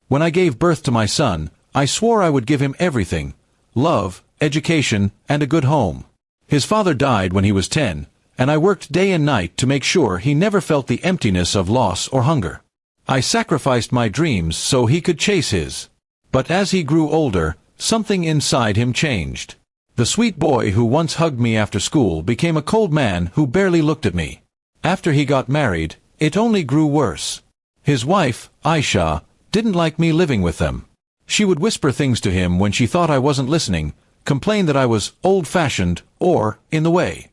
When I gave birth to my son, I swore I would give him everything: love, education, and a good home. His father died when he was 10, and I worked day and night to make sure he never felt the emptiness of loss or hunger. I sacrificed my dreams so he could chase his. But as he grew older, something inside him changed. The sweet boy who once hugged me after school became a cold man who barely looked at me. After he got married, it only grew worse. His wife, Aisha, didn't like me living with them. She would whisper things to him when she thought I wasn't listening, complain that I was old-fashioned or in the way.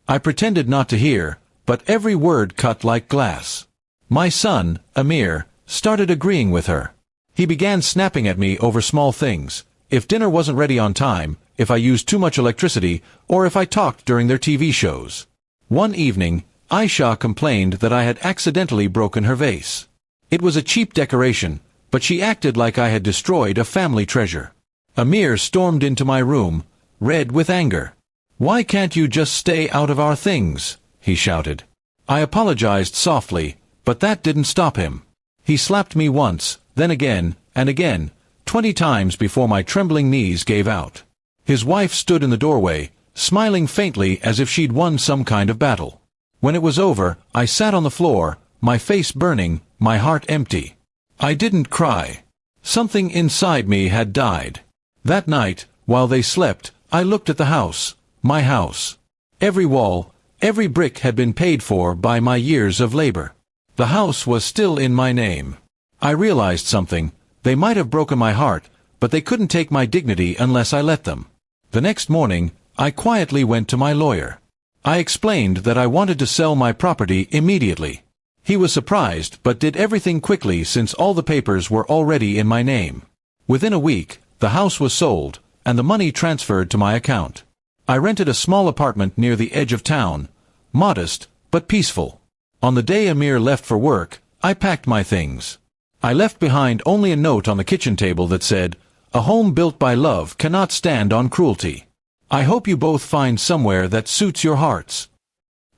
I pretended not to hear, but every word cut like glass. My son, Amir, started agreeing with her. He began snapping at me over small things: if dinner wasn't ready on time, if I used too much electricity, or if I talked during their TV shows. One evening, Aisha complained that I had accidentally broken her vase. It was a cheap decoration, but she acted like I had destroyed a family treasure. Amir stormed into my room, red with anger. "Why can't you just stay out of our things?" he shouted. I apologized softly, but that didn't stop him. He slapped me once, then again, and again, 20 times before my trembling knees gave out. His wife stood in the doorway, smiling faintly as if she'd won some kind of battle. When it was over, I sat on the floor, my face burning, my heart empty. I didn't cry. Something inside me had died. That night, while they slept, I looked at the house, my house. Every wall, every brick had been paid for by my years of labor. The house was still in my name. I realized something: they might have broken my heart, but they couldn't take my dignity unless I let them. The next morning, I quietly went to my lawyer. I explained that I wanted to sell my property immediately. He was surprised but did everything quickly since all the papers were already in my name. Within a week, the house was sold, and the money transferred to my account. I rented a small apartment near the edge of town, modest but peaceful. On the day Amir left for work, I packed my things. I left behind only a note on the kitchen table that said, "A home built by love cannot stand on cruelty. I hope you both find somewhere that suits your hearts."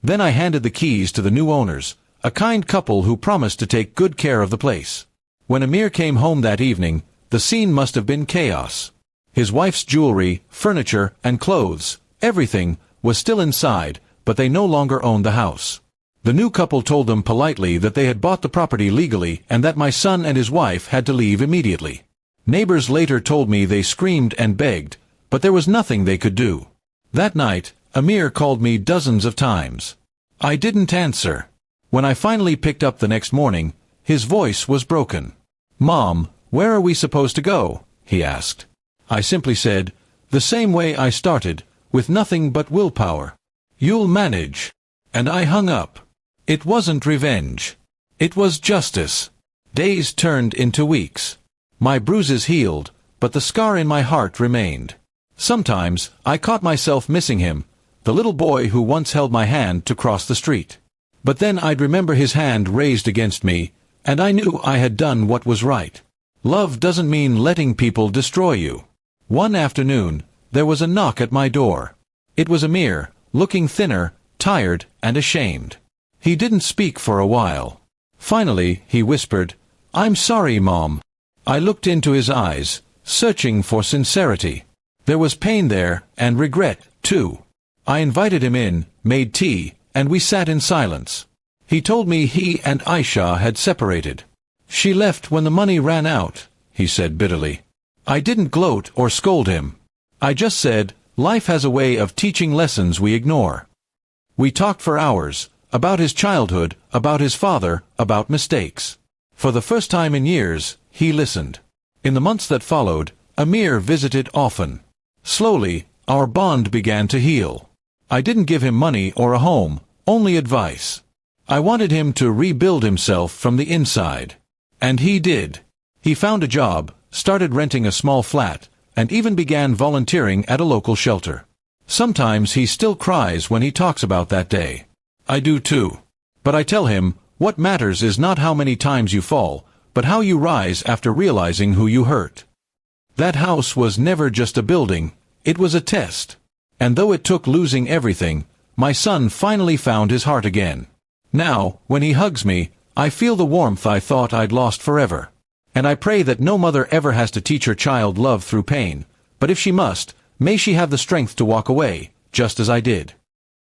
Then I handed the keys to the new owners, a kind couple who promised to take good care of the place. When Amir came home that evening, the scene must have been chaos. His wife's jewelry, furniture, and clothes, everything, was still inside, but they no longer owned the house. The new couple told them politely that they had bought the property legally and that my son and his wife had to leave immediately. Neighbors later told me they screamed and begged, but there was nothing they could do. That night, Amir called me dozens of times. I didn't answer. When I finally picked up the next morning, his voice was broken. "Mom, where are we supposed to go?" he asked. I simply said, "The same way I started, with nothing but willpower. You'll manage." And I hung up. It wasn't revenge. It was justice. Days turned into weeks. My bruises healed, but the scar in my heart remained. Sometimes, I caught myself missing him, the little boy who once held my hand to cross the street. But then I'd remember his hand raised against me, and I knew I had done what was right. Love doesn't mean letting people destroy you. One afternoon, there was a knock at my door. It was Amir, looking thinner, tired, and ashamed. He didn't speak for a while. Finally, he whispered, "I'm sorry, Mom." I looked into his eyes, searching for sincerity. There was pain there, and regret, too. I invited him in, made tea, and we sat in silence. He told me he and Aisha had separated. "She left when the money ran out," he said bitterly. I didn't gloat or scold him. I just said, life has a way of teaching lessons we ignore. We talked for hours, about his childhood, about his father, about mistakes. For the first time in years, he listened. In the months that followed, Amir visited often. Slowly, our bond began to heal. I didn't give him money or a home, only advice. I wanted him to rebuild himself from the inside. And he did. He found a job, started renting a small flat, and even began volunteering at a local shelter. Sometimes he still cries when he talks about that day. I do too. But I tell him, what matters is not how many times you fall, but how you rise after realizing who you hurt. That house was never just a building, it was a test. And though it took losing everything, my son finally found his heart again. Now, when he hugs me, I feel the warmth I thought I'd lost forever. And I pray that no mother ever has to teach her child love through pain, but if she must, may she have the strength to walk away, just as I did.